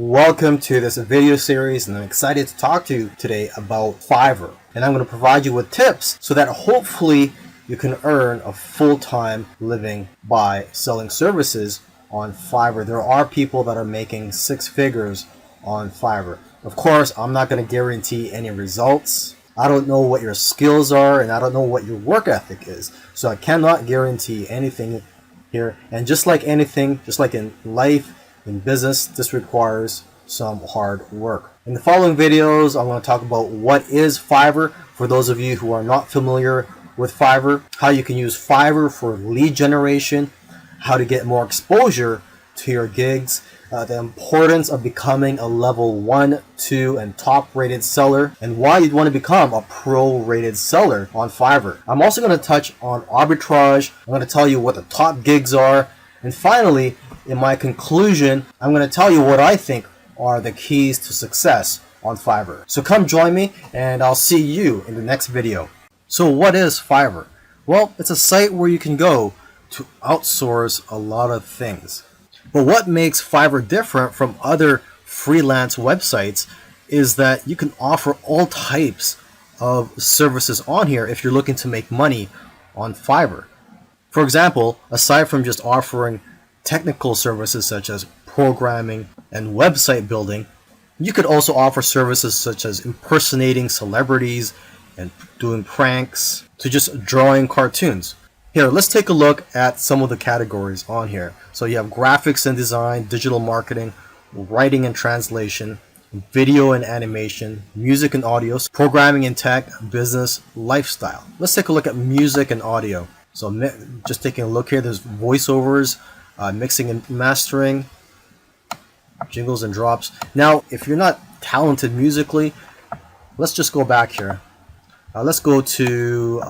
Welcome to this video series, and I'm excited to talk to you today about Fiverr. And I'm going to provide you with tips so that hopefully you can earn a full-time living by selling services on Fiverr. There are people that are making six figures on Fiverr. Of course, I'm not going to guarantee any results. I don't know what your skills are, and I don't know what your work ethic is. So I cannot guarantee anything here. And just like anything, just like in life, in business, this requires some hard work. In the following videos, I'm going to talk about what is Fiverr for those of you who are not familiar with Fiverr, how you can use Fiverr for lead generation, how to get more exposure to your gigs, the importance of becoming a level 1, 2, and top rated seller, and why you'd want to become a pro rated seller on Fiverr. I'm also going to touch on arbitrage. I'm going to tell you what the top gigs are, and finally, in my conclusion, I'm going to tell you what I think are the keys to success on Fiverr. So come join me, and I'll see you in the next video. So what is Fiverr? Well, it's a site where you can go to outsource a lot of things. But what makes Fiverr different from other freelance websites is that you can offer all types of services on here if you're looking to make money on Fiverr. For example, aside from just offering technical services such as programming and website building, you could also offer services such as impersonating celebrities and doing pranks to just drawing cartoons. Here, let's take a look at some of the categories on here. So you have graphics and design, digital marketing, writing and translation, video and animation, music and audio, programming and tech, business, lifestyle. Let's take a look at music and audio. So just taking a look here, there's voiceovers, mixing and mastering, jingles and drops. Now, if you're not talented musically, let's just go back here. Let's go to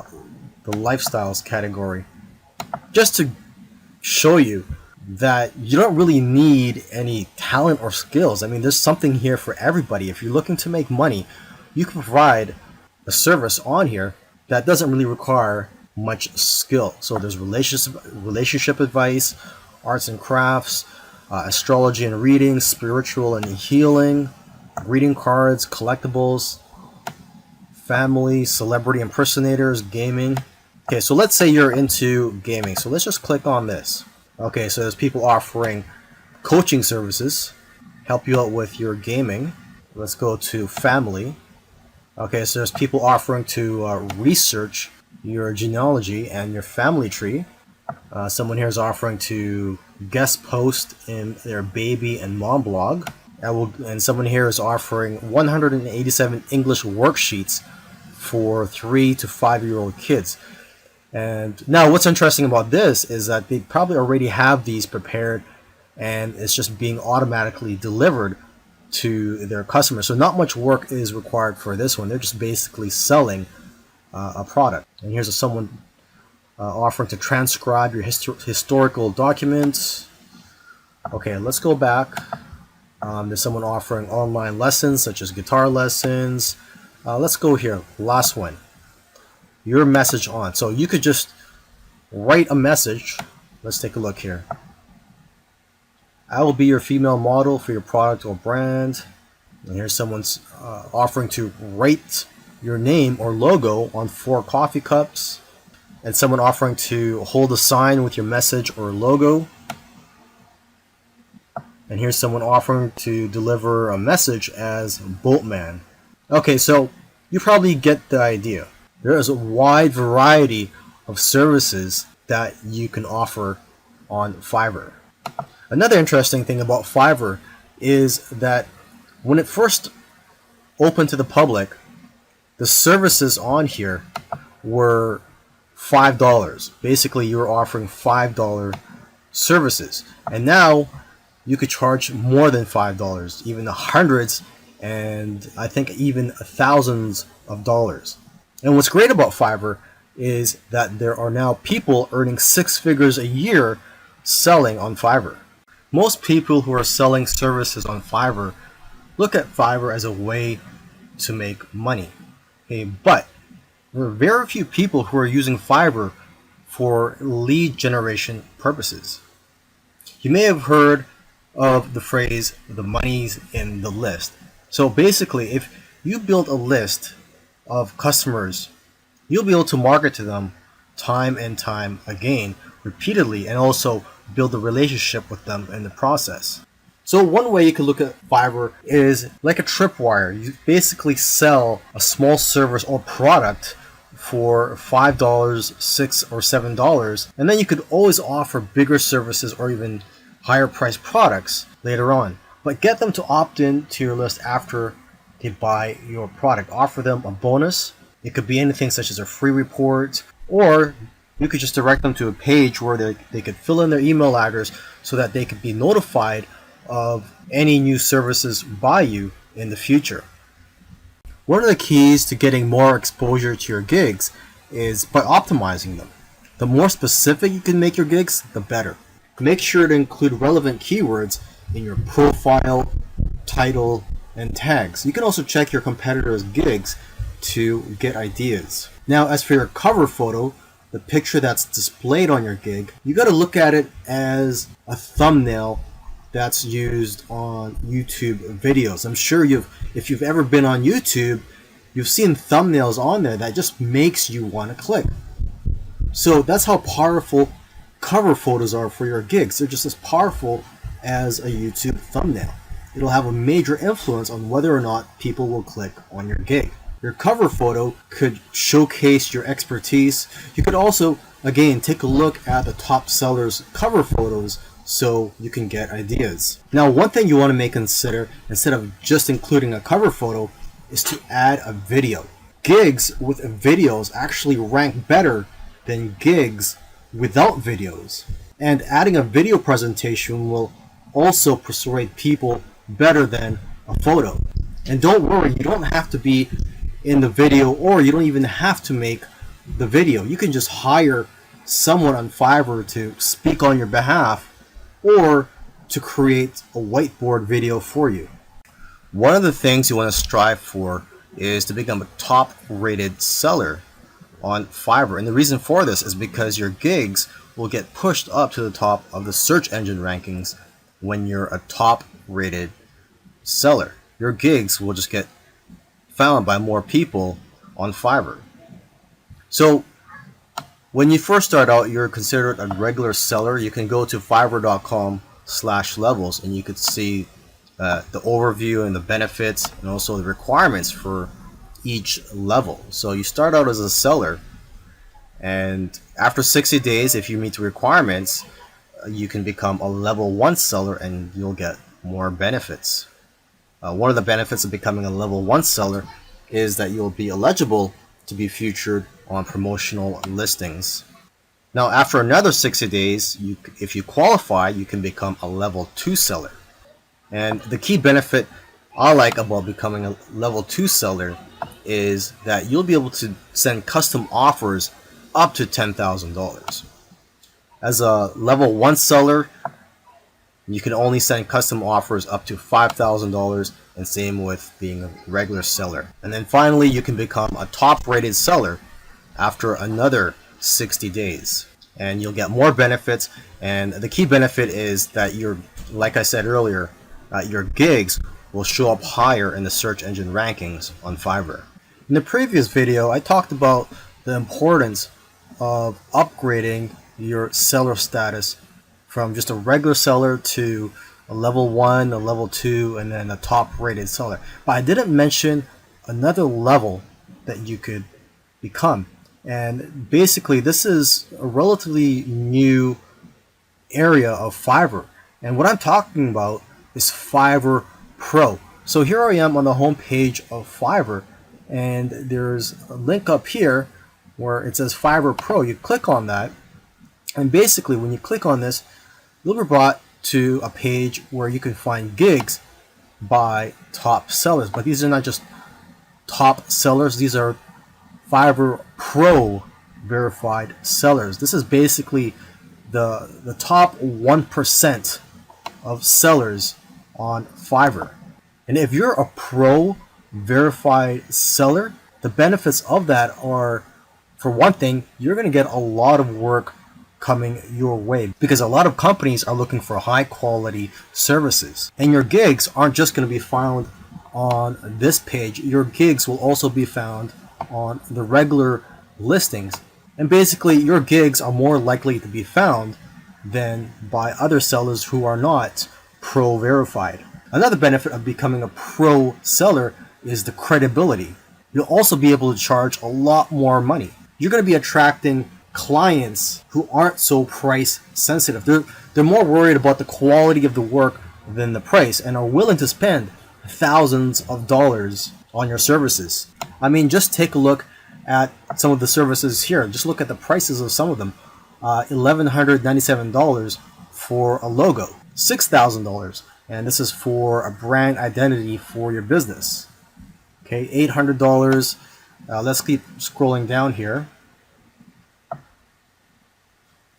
the lifestyles category, just to show you that you don't really need any talent or skills. I mean, there's something here for everybody. If you're looking to make money, you can provide a service on here that doesn't really require much skill. So there's relationship advice, arts and crafts, astrology and reading, spiritual and healing, greeting cards, collectibles, family, celebrity impersonators, gaming. Okay, so let's say you're into gaming. So let's just click on this. Okay, so there's people offering coaching services, help you out with your gaming. Let's go to family. Okay, so there's people offering to research your genealogy and your family tree. Someone here is offering to guest post in their baby and mom blog. And someone here is offering 187 English worksheets for 3 to 5-year-old kids. And now what's interesting about this is that they probably already have these prepared, and it's just being automatically delivered to their customers. So not much work is required for this one. They're just basically selling a product. And here's someone offering to transcribe your historical documents. Okay, let's go back. There's someone offering online lessons such as guitar lessons. Let's go here, last one. Your message on. So you could just write a message. Let's take a look here. I will be your female model for your product or brand. And here's someone's offering to write your name or logo on 4 coffee cups. And someone offering to hold a sign with your message or logo. And here's someone offering to deliver a message as Boatman. Okay, so you probably get the idea. There is a wide variety of services that you can offer on Fiverr. Another interesting thing about Fiverr is that when it first opened to the public, the services on here were $5. Basically, you were offering $5 services. And now you could charge more than $5, even the hundreds and I think even thousands of dollars. And what's great about Fiverr is that there are now people earning 6 figures a year selling on Fiverr. Most people who are selling services on Fiverr look at Fiverr as a way to make money. Okay, but there are very few people who are using Fiverr for lead generation purposes. You may have heard of the phrase the money's in the list. So basically, if you build a list of customers, you'll be able to market to them time and time again, repeatedly, and also build a relationship with them in the process. So one way you can look at Fiverr is like a tripwire. You basically sell a small service or product for $5, $6, or $7, and then you could always offer bigger services or even higher priced products later on. But get them to opt in to your list after they buy your product. Offer them a bonus. It could be anything such as a free report, or you could just direct them to a page where they could fill in their email address so that they could be notified of any new services by you in the future. One of the keys to getting more exposure to your gigs is by optimizing them. The more specific you can make your gigs, the better. Make sure to include relevant keywords in your profile, title, and tags. You can also check your competitors' gigs to get ideas. Now, as for your cover photo, the picture that's displayed on your gig, you got to look at it as a thumbnail that's used on YouTube videos. I'm sure if you've ever been on YouTube, you've seen thumbnails on there that just makes you want to click. So that's how powerful cover photos are for your gigs. They're just as powerful as a YouTube thumbnail. It'll have a major influence on whether or not people will click on your gig. Your cover photo could showcase your expertise. You could also, again, take a look at the top sellers' cover photos so you can get ideas. Now, one thing you want to consider, instead of just including a cover photo, is to add a video. Gigs with videos actually rank better than gigs without videos. And adding a video presentation will also persuade people better than a photo. And don't worry, you don't have to be in the video, or you don't even have to make the video. You can just hire someone on Fiverr to speak on your behalf or to create a whiteboard video for you. One of the things you want to strive for is to become a top rated seller on Fiverr. And the reason for this is because your gigs will get pushed up to the top of the search engine rankings when you're a top rated seller. Your gigs will just get found by more people on Fiverr. So when you first start out, you're considered a regular seller. You can go to fiverr.com/levels and you could see the overview and the benefits and also the requirements for each level. So you start out as a seller, and after 60 days, if you meet the requirements, you can become a level 1 seller and you'll get more benefits. One of the benefits of becoming a level 1 seller is that you'll be eligible to be featured on promotional listings. Now, after another 60 days, if you qualify, you can become a level 2 seller. And the key benefit I like about becoming a level 2 seller is that you'll be able to send custom offers up to $10,000. As a level 1 seller, you can only send custom offers up to $5,000, and same with being a regular seller. And then finally, you can become a top rated seller after another 60 days. And you'll get more benefits, and the key benefit is that like I said earlier, your gigs will show up higher in the search engine rankings on Fiverr. In the previous video, I talked about the importance of upgrading your seller status from just a regular seller to a level 1, a level 2, and then a top rated seller. But I didn't mention another level that you could become. And basically, this is a relatively new area of Fiverr. And what I'm talking about is Fiverr Pro. So here I am on the home page of Fiverr, and there's a link up here where it says Fiverr Pro. You click on that, and basically when you click on this, you'll be brought to a page where you can find gigs by top sellers. But these are not just top sellers, these are Fiverr Pro verified sellers. This is basically the top 1% of sellers on Fiverr. And if you're a pro verified seller, the benefits of that are, for one thing, you're going to get a lot of work coming your way, because a lot of companies are looking for high quality services. And your gigs aren't just going to be found on this page. Your gigs will also be found on the regular listings. And basically, your gigs are more likely to be found than by other sellers who are not pro verified. Another benefit of becoming a pro seller is the credibility. You'll also be able to charge a lot more money. You're going to be attracting clients who aren't so price sensitive. They're more worried about the quality of the work than the price, and are willing to spend thousands of dollars on your services. I mean, just take a look at some of the services here. Just look at the prices of some of them. $1,197 for a logo, $6,000, and this is for a brand identity for your business. Okay, $800. Let's keep scrolling down here.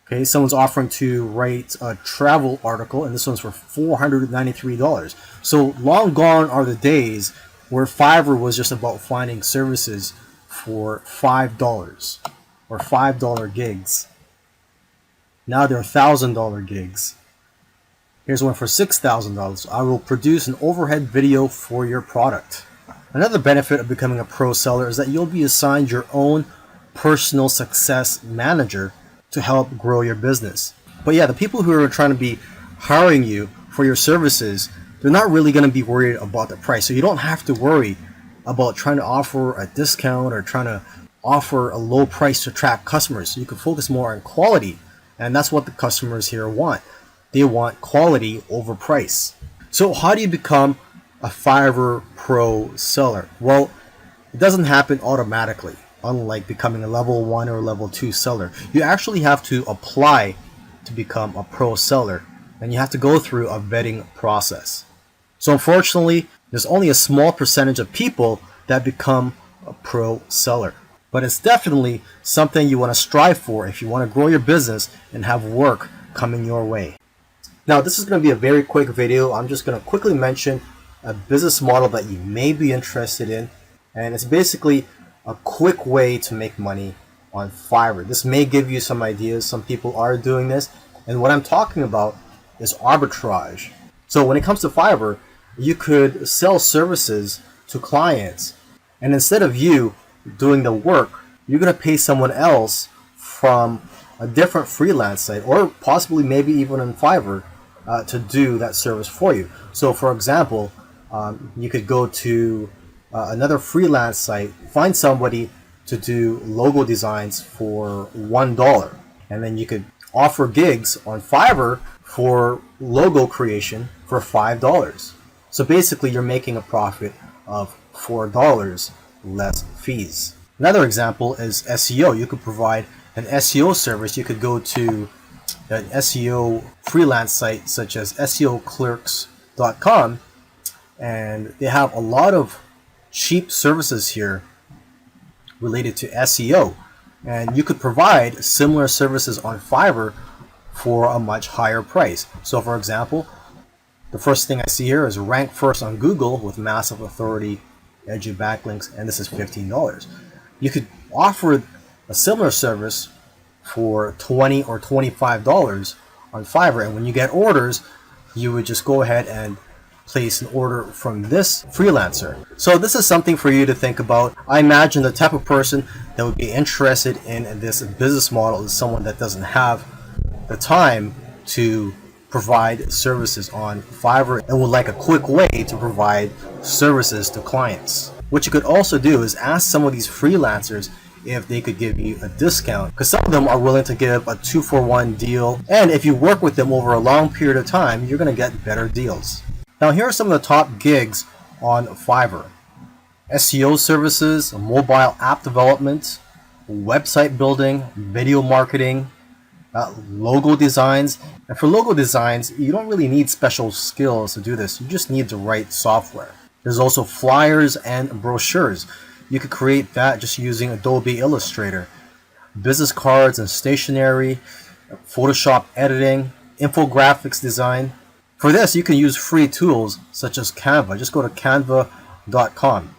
Okay, someone's offering to write a travel article, and this one's for $493. So long gone are the days where Fiverr was just about finding services for $5 or $5 gigs. Now they're $1,000 gigs. Here's one for $6,000. I will produce an overhead video for your product. Another benefit of becoming a pro seller is that you'll be assigned your own personal success manager to help grow your business. But yeah, the people who are trying to be hiring you for your services, they're not really going to be worried about the price. So you don't have to worry about trying to offer a discount or trying to offer a low price to attract customers. So you can focus more on quality. And that's what the customers here want. They want quality over price. So how do you become a Fiverr Pro seller? Well, it doesn't happen automatically. Unlike becoming a level 1 or level 2 seller, you actually have to apply to become a pro seller, and you have to go through a vetting process. So unfortunately, there's only a small percentage of people that become a pro seller. But it's definitely something you want to strive for if you want to grow your business and have work coming your way. Now, this is going to be a very quick video. I'm just going to quickly mention a business model that you may be interested in, and it's basically a quick way to make money on Fiverr. This may give you some ideas. Some people are doing this, and what I'm talking about is arbitrage. So when it comes to Fiverr, you could sell services to clients, and instead of you doing the work, you're going to pay someone else from a different freelance site, or possibly maybe even on Fiverr, to do that service for you. So for example, you could go to another freelance site, find somebody to do logo designs for $1, and then you could offer gigs on Fiverr for logo creation for $5. So basically you're making a profit of $4 less fees. Another example is SEO. You could provide an SEO service. You could go to an SEO freelance site such as SEOclerks.com, and they have a lot of cheap services here related to SEO, and you could provide similar services on Fiverr for a much higher price. So for example, the first thing I see here is rank first on Google with massive authority, edgy backlinks, and this is $15. You could offer a similar service for $20 or $25 on Fiverr, and when you get orders, you would just go ahead and place an order from this freelancer. So this is something for you to think about. I imagine the type of person that would be interested in this business model is someone that doesn't have the time to provide services on Fiverr and would like a quick way to provide services to clients. What you could also do is ask some of these freelancers if they could give you a discount, because some of them are willing to give a 2-for-1 deal, and if you work with them over a long period of time, you're going to get better deals. Now here are some of the top gigs on Fiverr: SEO services, mobile app development, website building, video marketing, logo designs. And for logo designs, you don't really need special skills to do this. You just need the right software. There's also flyers and brochures. You could create that just using Adobe Illustrator. Business cards and stationery, Photoshop editing, infographics design. For this, you can use free tools such as Canva. Just go to canva.com.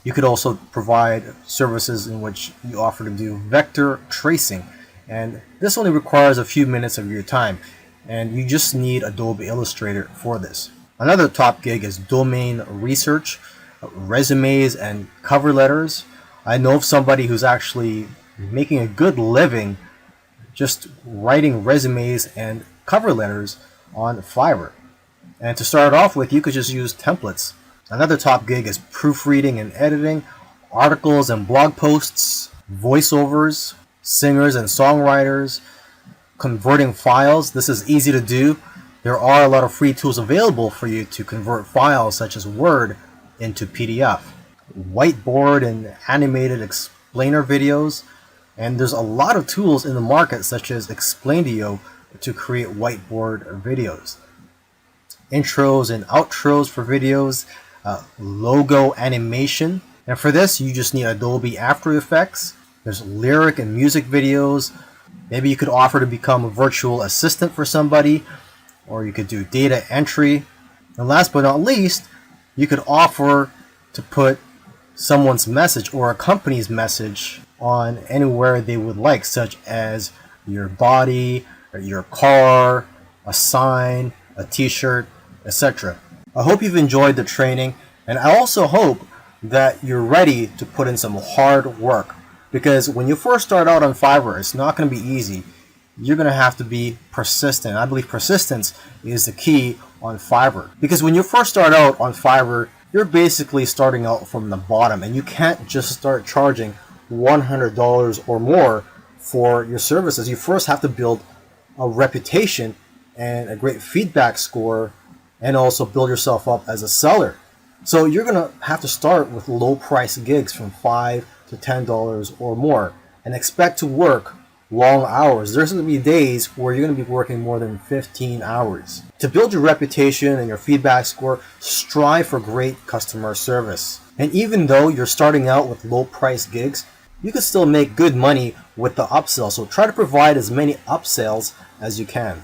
You could also provide services in which you offer to do vector tracing and this only requires a few minutes of your time, and you just need Adobe Illustrator for this. Another top gig is domain research, resumes and cover letters. I know of somebody who's actually making a good living just writing resumes and cover letters on Fiverr. And to start off with, you could just use templates. Another top gig is proofreading and editing, articles and blog posts, voiceovers, singers and songwriters, converting files. This is easy to do. There are a lot of free tools available for you to convert files such as Word into PDF. Whiteboard and animated explainer videos. And there's a lot of tools in the market such as Explaindio to create whiteboard videos. Intros and outros for videos, logo animation. And for this, you just need Adobe After Effects. There's lyric and music videos. Maybe you could offer to become a virtual assistant for somebody, or you could do data entry. And last but not least, you could offer to put someone's message or a company's message on anywhere they would like, such as your body, or your car, a sign, a t-shirt, etc. I hope you've enjoyed the training, and I also hope that you're ready to put in some hard work, because when you first start out on Fiverr, it's not going to be easy. You're going to have to be persistent. I believe persistence is the key on Fiverr, because when you first start out on Fiverr, you're basically starting out from the bottom, and you can't just start charging $100 or more for your services. You first have to build a reputation and a great feedback score, and also build yourself up as a seller. So you're going to have to start with low price gigs from $5 to $10 or more, and expect to work long hours. There's going to be days where you're going to be working more than 15 hours. To build your reputation and your feedback score, strive for great customer service. And even though you're starting out with low price gigs, you can still make good money with the upsell. So try to provide as many upsells as you can.